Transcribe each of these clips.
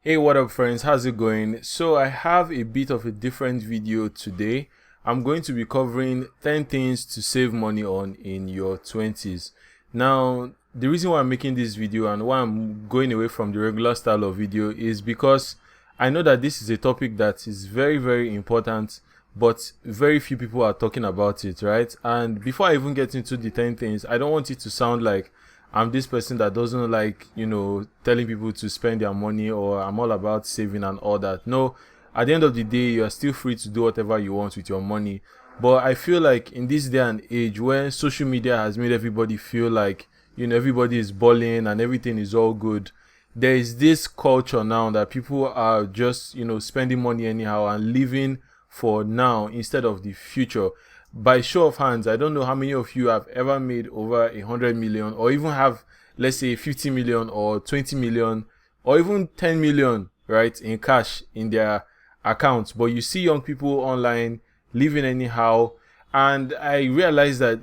Hey, what up friends, how's it going? So I have a bit of a different video today. I'm going to be covering 10 things to save money on in your 20s. Now, the reason why I'm making this video and why I'm going away from the regular style of video is because I know that this is a topic that is very important, but very few people are talking about it, right? And before I even get into the 10 things, I don't want it to sound like I'm this person that doesn't like, telling people to spend their money, or I'm all about saving and all that. No, at the end of the day, you are still free to do whatever you want with your money. But I feel like in this day and age when social media has made everybody feel like, everybody is balling and everything is all good, there is this culture now that people are just, spending money anyhow and living for now instead of the future. By show of hands, I don't know how many of you have ever made over 100 million, or even have, let's say, 50 million or 20 million or even 10 million, right, in cash in their accounts. But you see young people online living anyhow. And I realized that,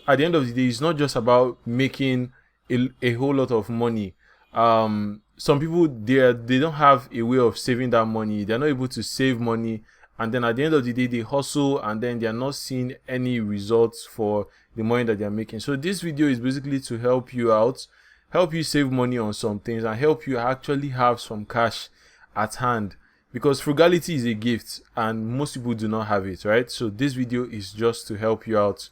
at the end of the day, it's not just about making a whole lot of money. Some people, they don't have a way of saving that money. They're not able to save money, and then at the end of the day they hustle and then they're not seeing any results for the money that they're making. So this video is basically to help you out, help you save money on some things, and help you actually have some cash at hand, because frugality is a gift and most people do not have it, right? So this video is just to help you out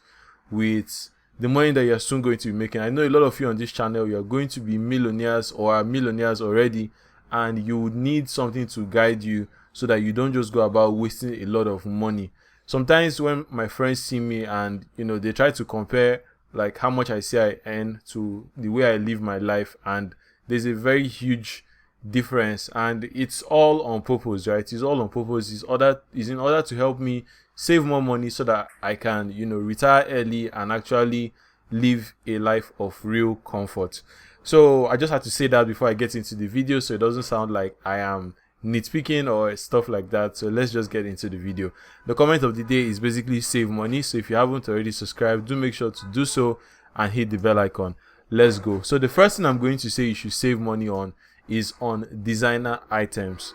with the money that you're soon going to be making. I know a lot of you on this channel, you're going to be millionaires or are millionaires already, and you would need something to guide you so that you don't just go about wasting a lot of money. Sometimes when my friends see me and they try to compare like how much I say I earn to the way I live my life, and there's a very huge difference, and it's all on purpose, right? It's all on purpose. It's in order to help me save more money so that I can retire early and actually live a life of real comfort. So I just had to say that before I get into the video, so it doesn't sound like I am nitpicking or stuff like that. So let's just get into the video. The comment of the day is basically save money. So if you haven't already subscribed, do make sure to do so and hit the bell icon. Let's go. So the first thing I'm going to say you should save money on is on designer items.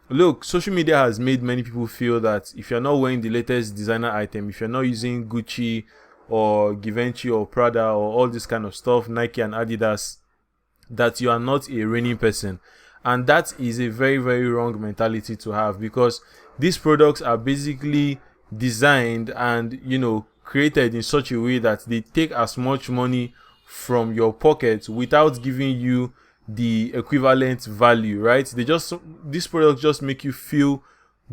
Look, social media has made many people feel that if you're not wearing the latest designer item, if you're not using Gucci or Givenchy or Prada or all this kind of stuff, Nike and Adidas, that you are not a reigning person. And that is a very wrong mentality to have, because these products are basically designed and created in such a way that they take as much money from your pocket without giving you the equivalent value, right? These products just make you feel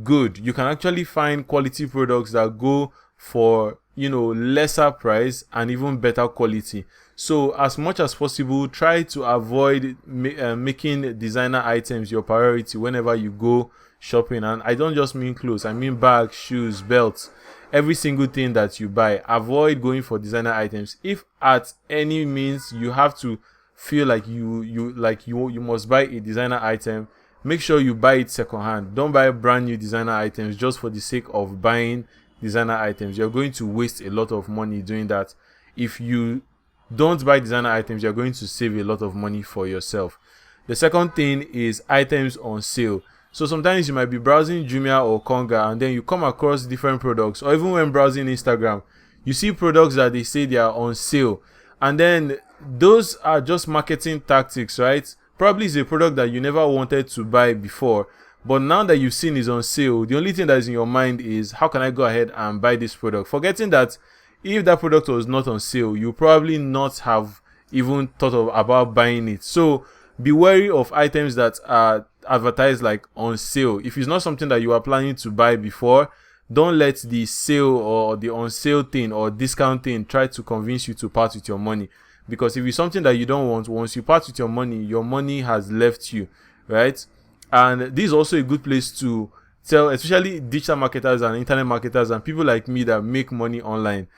good. You can actually find quality products that go for lesser price and even better quality. So as much as possible, try to avoid making designer items your priority whenever you go shopping. And I don't just mean clothes, I mean bags, shoes, belts, every single thing that you buy. Avoid going for designer items. If at any means you have to feel like you must buy a designer item, make sure you buy it secondhand. Don't buy brand new designer items just for the sake of buying designer items. You're going to waste a lot of money doing that. If you don't buy designer items, you're going to save a lot of money for yourself. The second thing is items on sale. So sometimes you might be browsing Jumia or Konga and then you come across different products, or even when browsing Instagram, you see products that they say they are on sale, and then those are just marketing tactics, right? Probably it's a product that you never wanted to buy before, but now that you've seen is on sale, the only thing that is in your mind is, how can I go ahead and buy this product? Forgetting that if that product was not on sale, you probably not have even thought about buying it. So be wary of items that are advertised like on sale. If it's not something that you are planning to buy before, don't let the sale or the on sale thing or discount thing try to convince you to part with your money. Because if it's something that you don't want, once you part with your money has left you, right? And this is also a good place to tell, especially digital marketers and internet marketers and people like me that make money online.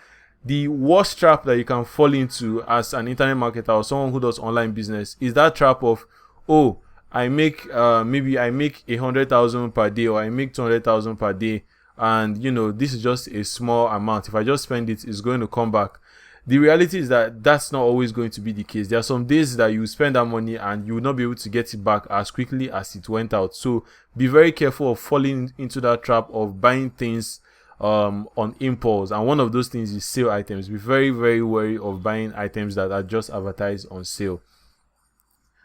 The worst trap that you can fall into as an internet marketer or someone who does online business is that trap of, oh, I make maybe I make 100,000 per day, or I make 200,000 per day, and this is just a small amount. If I just spend it, it's going to come back. the reality is that that's not always going to be the case. There are some days that you spend that money and you will not be able to get it back as quickly as it went out. So be very careful of falling into that trap of buying things on impulse. And one of those things is sale items. Be very, very wary of buying items that are just advertised on sale.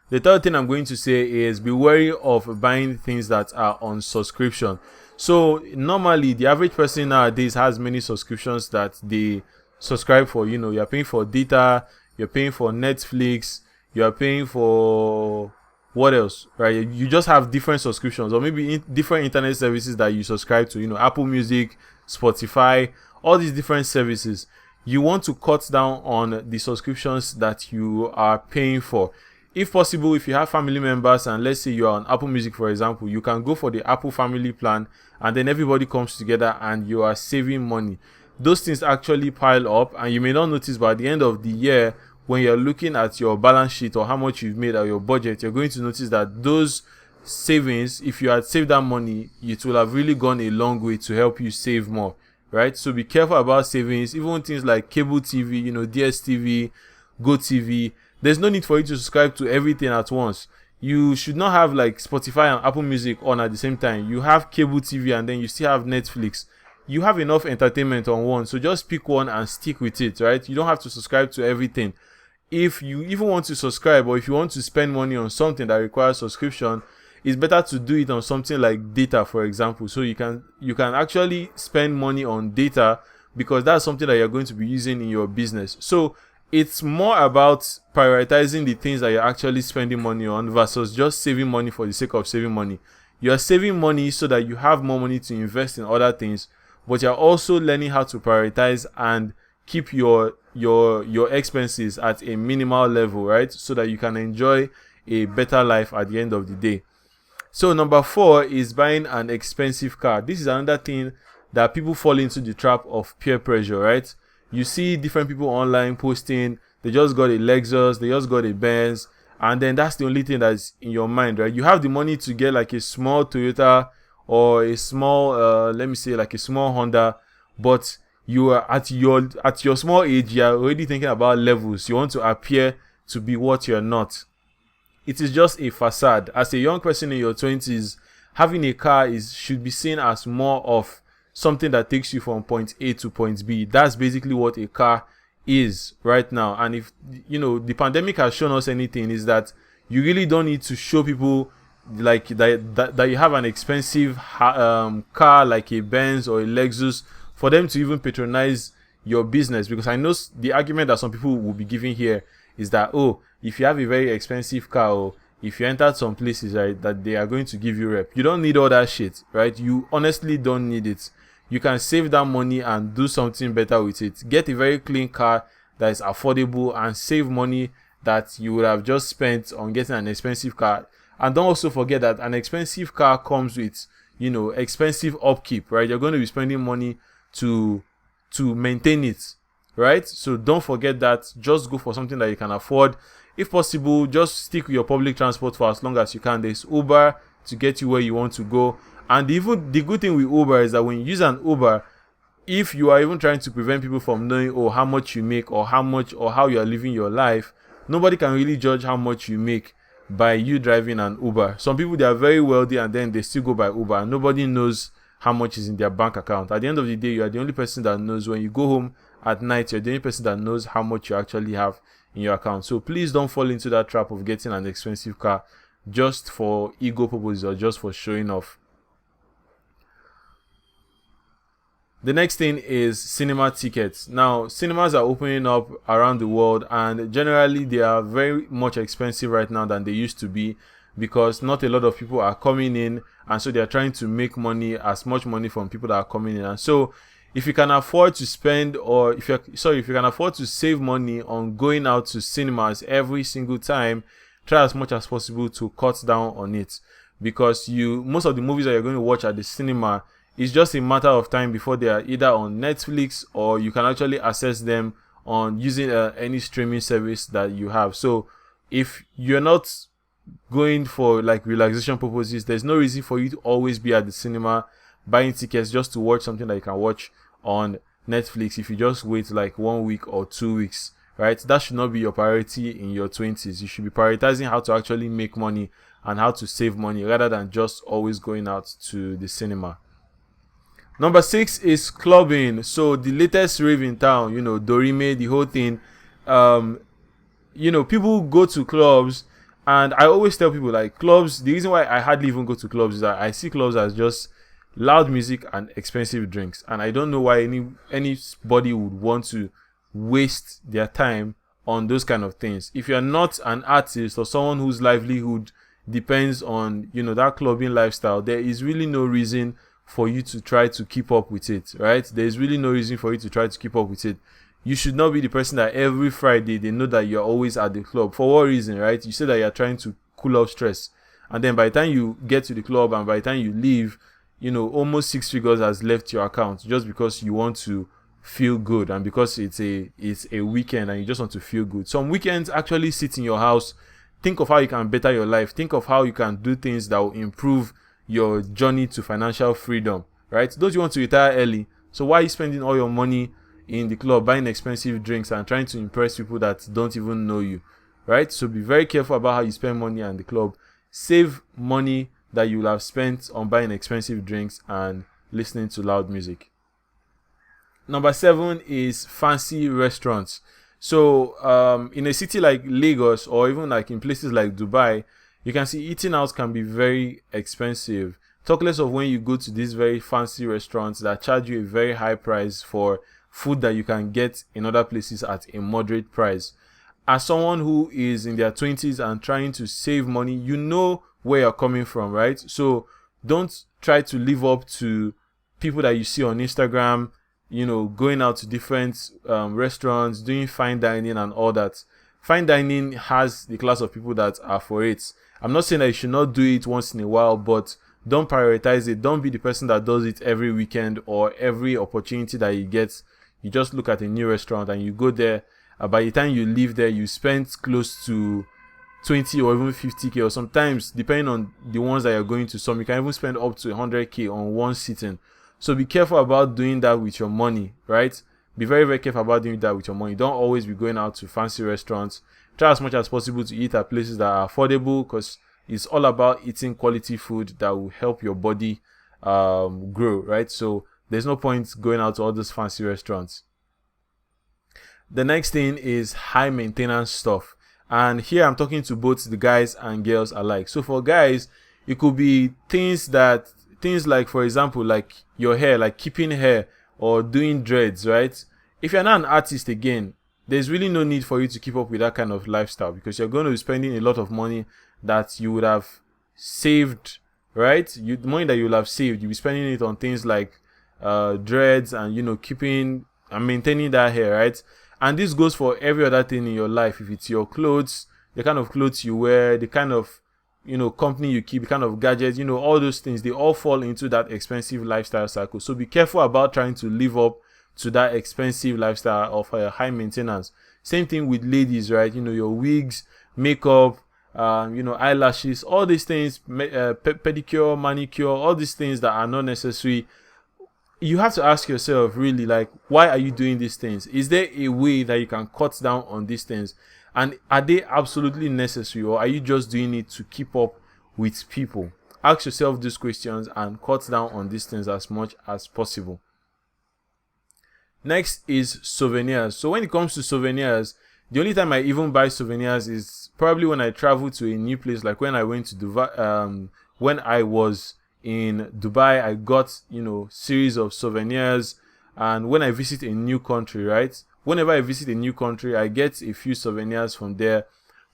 The third thing I'm going to say is be wary of buying things that are on subscription. So normally the average person nowadays has many subscriptions that they subscribe for. You know, you're paying for data, you're paying for Netflix, you're paying for what else, right? You just have different subscriptions, or maybe different internet services that you subscribe to, you know, Apple Music, Spotify, all these different services. You want to cut down on the subscriptions that you are paying for. If possible, if you have family members and let's say you are on Apple Music, for example, you can go for the Apple family plan, and then everybody comes together and you are saving money. Those things actually pile up, and you may not notice, but at the end of the year, when you're looking at your balance sheet or how much you've made or your budget, you're going to notice that those savings, if you had saved that money, it will have really gone a long way to help you save more, right? So be careful about savings. Even things like cable TV, you know, DSTV, GoTV, there's no need for you to subscribe to everything at once. You should not have like Spotify and Apple Music on at the same time. You have cable TV and then you still have Netflix. You have enough entertainment on one, so just pick one and stick with it, right? You don't have to subscribe to everything. If you even want to subscribe, or if you want to spend money on something that requires subscription, it's better to do it on something like data, for example. So you can actually spend money on data because that's something that you're going to be using in your business. So it's more about prioritizing the things that you're actually spending money on versus just saving money for the sake of saving money. You're saving money so that you have more money to invest in other things, but you're also learning how to prioritize and keep your expenses at a minimal level, right? So that you can enjoy a better life at the end of the day. So number 4 is buying an expensive car. This is another thing that people fall into the trap of peer pressure, right? You see different people online posting, they just got a Lexus, they just got a Benz, and then that's the only thing that's in your mind, right? You have the money to get like a small Toyota or a small, let me say like a small Honda, but you are at your small age, you are already thinking about levels. You want to appear to be what you're not. It is just a facade. As a young person in your 20s, having a car should be seen as more of something that takes you from point A to point B. That's basically what a car is right now. And if, you know, the pandemic has shown us anything, is that you really don't need to show people like that you have an expensive car like a Benz or a Lexus for them to even patronize your business. Because I know the argument that some people will be giving here is that, oh, if you have a very expensive car, or if you enter some places, right, that they are going to give you rep. You don't need all that shit, right? You honestly don't need it. You can save that money and do something better with it. Get a very clean car that is affordable and save money that you would have just spent on getting an expensive car. And don't also forget that an expensive car comes with, you know, expensive upkeep, right? You're going to be spending money to maintain it, right? So don't forget that. Just go for something that you can afford. If possible, just stick with your public transport for as long as you can. There's Uber to get you where you want to go. And even the good thing with Uber is that when you use an Uber, if you are even trying to prevent people from knowing, oh, how much you make or how you are living your life, nobody can really judge how much you make by you driving an Uber. Some people, they are very wealthy and then they still go by Uber, and nobody knows how much is in their bank account. At the end of the day, you are the only person that knows. When you go home at night, you're the only person that knows how much you actually have in your account. So please don't fall into that trap of getting an expensive car just for ego purposes or just for showing off. The next thing is cinema tickets. Now, cinemas are opening up around the world, and generally they are very much expensive right now than they used to be, because not a lot of people are coming in, and so they are trying to make money, as much money from people that are coming in. And so if you can afford to spend, or if you can afford to save money on going out to cinemas every single time, try as much as possible to cut down on it, because most of the movies that you're going to watch at the cinema, it's just a matter of time before they are either on Netflix, or you can actually access them on using any streaming service that you have. So if you're not going for like relaxation purposes, there's no reason for you to always be at the cinema buying tickets just to watch something that you can watch on Netflix if you just wait like 1 week or 2 weeks, right? That should not be your priority in your 20s. You should be prioritizing how to actually make money and how to save money rather than just always going out to the cinema. Number 6 is clubbing. So the latest rave in town, Dorime, the whole thing. People go to clubs, and I always tell people, like, clubs, the reason why I hardly even go to clubs is that I see clubs as just loud music and expensive drinks, and I don't know why anybody would want to waste their time on those kind of things. If you're not an artist or someone whose livelihood depends on that clubbing lifestyle, there is really no reason for you to try to keep up with it, right? There's really no reason for you to try to keep up with it. You should not be the person that every Friday they know that you're always at the club. For what reason, right? You say that you're trying to cool off stress, and then by the time you get to the club and by the time you leave, almost 6 figures has left your account just because you want to feel good and because it's a weekend and you just want to feel good. Some weekends, actually sit in your house, think of how you can better your life, think of how you can do things that will improve your journey to financial freedom, right? Don't you want to retire early? So why are you spending all your money in the club buying expensive drinks and trying to impress people that don't even know you, right? So be very careful about how you spend money at the club. Save money that you will have spent on buying expensive drinks and listening to loud music. Number 7 is fancy restaurants. So in a city like Lagos, or even like in places like Dubai, you can see eating out can be very expensive. Talk less of when you go to these very fancy restaurants that charge you a very high price for food that you can get in other places at a moderate price. As someone who is in their 20s and trying to save money, you know where you're coming from, right? So don't try to live up to people that you see on Instagram, going out to different restaurants, doing fine dining and all that. Fine dining has the class of people that are for it. I'm not saying that you should not do it once in a while, but don't prioritize it. Don't be the person that does it every weekend or every opportunity that you get. You just look at a new restaurant and you go there. By the time you leave there, you spend close to 20 or even 50k, or sometimes, depending on the ones that you're going to, some you can even spend up to 100k on one sitting. So be careful about doing that with your money, right? Be very, very careful about doing that with your money. Don't always be going out to fancy restaurants. Try as much as possible to eat at places that are affordable, because it's all about eating quality food that will help your body grow, right? So there's no point going out to all those fancy restaurants. The next thing is high maintenance stuff. And here I'm talking to both the guys and girls alike. So for guys, it could be things like, for example, like your hair, like keeping hair or doing dreads, right? If you're not an artist, again, there's really no need for you to keep up with that kind of lifestyle, because you're going to be spending a lot of money that you would have saved, right? The money that you will have saved, you'll be spending it on things like dreads and keeping and maintaining that hair, right? And this goes for every other thing in your life. If it's your clothes, the kind of clothes you wear, the kind of company you keep, the kind of gadgets, all those things, they all fall into that expensive lifestyle cycle. So be careful about trying to live up to that expensive lifestyle of high maintenance. Same thing with ladies, right? Your wigs, makeup, eyelashes, all these things, pedicure, manicure, all these things that are not necessary. You have to ask yourself, really, like, why are you doing these things? Is there a way that you can cut down on these things? And are they absolutely necessary, or are you just doing it to keep up with people? Ask yourself these questions and cut down on these things as much as possible. Next is souvenirs. So when it comes to souvenirs, the only time I even buy souvenirs is probably when I travel to a new place, like when I went to Dubai. When I was in Dubai, I got series of souvenirs. And when I visit a new country, right? Whenever I visit a new country, I get a few souvenirs from there.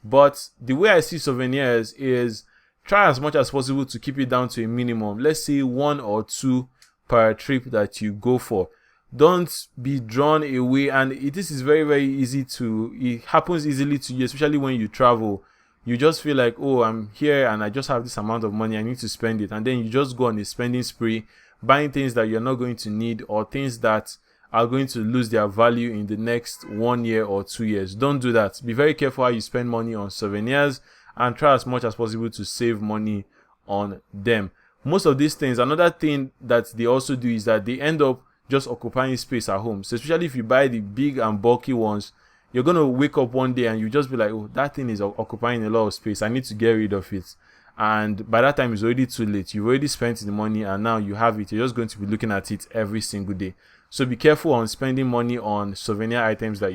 But the way I see souvenirs is try as much as possible to keep it down to a minimum. Let's say 1 or 2 per trip that you go for. Don't be drawn away, and this is very, very easy it happens easily to you, especially when you travel. You just feel like, oh, I'm here and I just have this amount of money, I need to spend it. And then you just go on a spending spree, buying things that you're not going to need, or things that are going to lose their value in the next 1 year or 2 years. Don't do that. Be very careful how you spend money on souvenirs, and try as much as possible to save money on them. Most of these things, another thing that they also do is that they end up just occupying space at home. So especially if you buy the big and bulky ones, you're going to wake up one day and you just be like, oh, that thing is occupying a lot of space. I need to get rid of it. And by that time, it's already too late. You've already spent the money and now you have it. You're just going to be looking at it every single day. So be careful on spending money on souvenir items that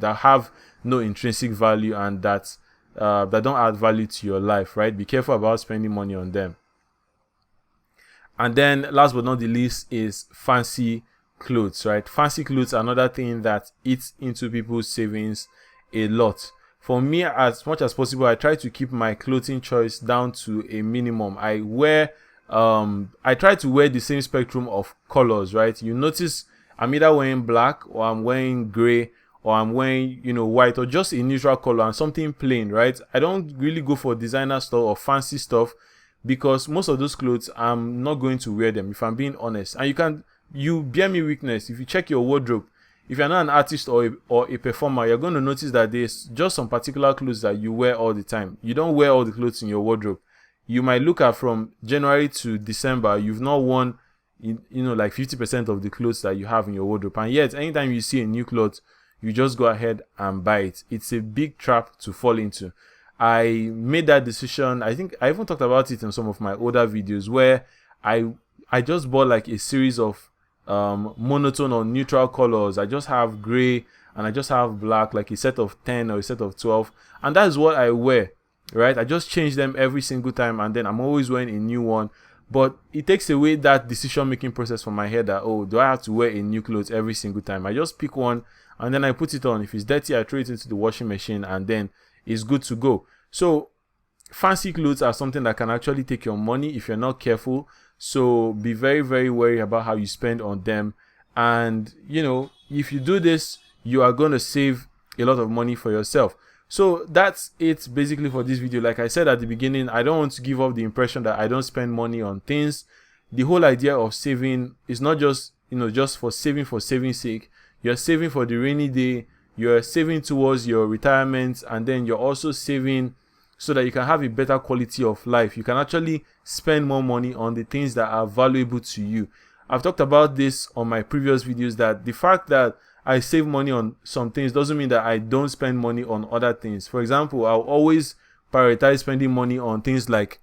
that have no intrinsic value and that don't add value to your life, right? Be careful about spending money on them. And then last but not the least is fancy clothes, right? Fancy clothes are another thing that eats into people's savings a lot. For me, as much as possible, I try to keep my clothing choice down to a minimum. I try to wear the same spectrum of colors, right? You notice I'm either wearing black or I'm wearing gray or I'm wearing, white or just a neutral color and something plain, right? I don't really go for designer stuff or fancy stuff because most of those clothes, I'm not going to wear them, if I'm being honest. And you bear me witness. If you check your wardrobe, if you're not an artist or a performer, you're going to notice that there's just some particular clothes that you wear all the time. You don't wear all the clothes in your wardrobe. You might look at from January to December, you've not worn, like 50% of the clothes that you have in your wardrobe. And yet, anytime you see a new cloth, you just go ahead and buy it. It's a big trap to fall into. I made that decision. I think I even talked about it in some of my older videos where I just bought like a series of monotone or neutral colors. I just have gray and I just have black, like a set of 10 or a set of 12, and that is what I wear, right? I just change them every single time and then I'm always wearing a new one. But it takes away that decision making process from my head that, oh, do I have to wear a new clothes every single time? I just pick one and then I put it on. If it's dirty, I throw it into the washing machine and then it's good to go. So fancy clothes are something that can actually take your money if you're not careful. So be very, very wary about how you spend on them. And, if you do this, you are going to save a lot of money for yourself. So that's it basically for this video. Like I said at the beginning, I don't want to give off the impression that I don't spend money on things. The whole idea of saving is not just, just for saving's sake. You're saving for the rainy day. You're saving towards your retirement. And then you're also saving so that you can have a better quality of life. You can actually spend more money on the things that are valuable to you. I've talked about this on my previous videos that the fact that I save money on some things doesn't mean that I don't spend money on other things. For example, I'll always prioritize spending money on things like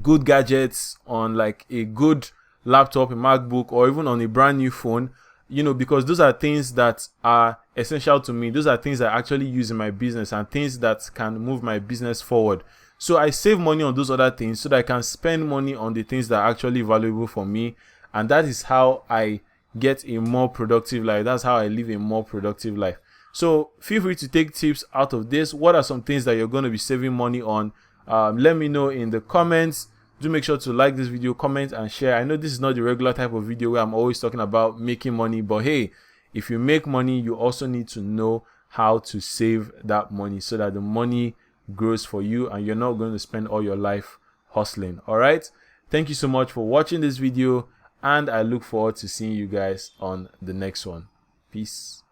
good gadgets, on like a good laptop, a MacBook, or even on a brand new phone, because those are things that are essential to me. Those are things I actually use in my business and things that can move my business forward. So I save money on those other things so that I can spend money on the things that are actually valuable for me. And that is how I get a more productive life. That's how I live a more productive life. So feel free to take tips out of this. What are some things that you're going to be saving money on? Let me know in the comments. Do make sure to like this video, comment and share. I know this is not the regular type of video where I'm always talking about making money, but hey, if you make money, you also need to know how to save that money so that the money grows for you and you're not going to spend all your life hustling. All right. Thank you so much for watching this video and I look forward to seeing you guys on the next one. Peace.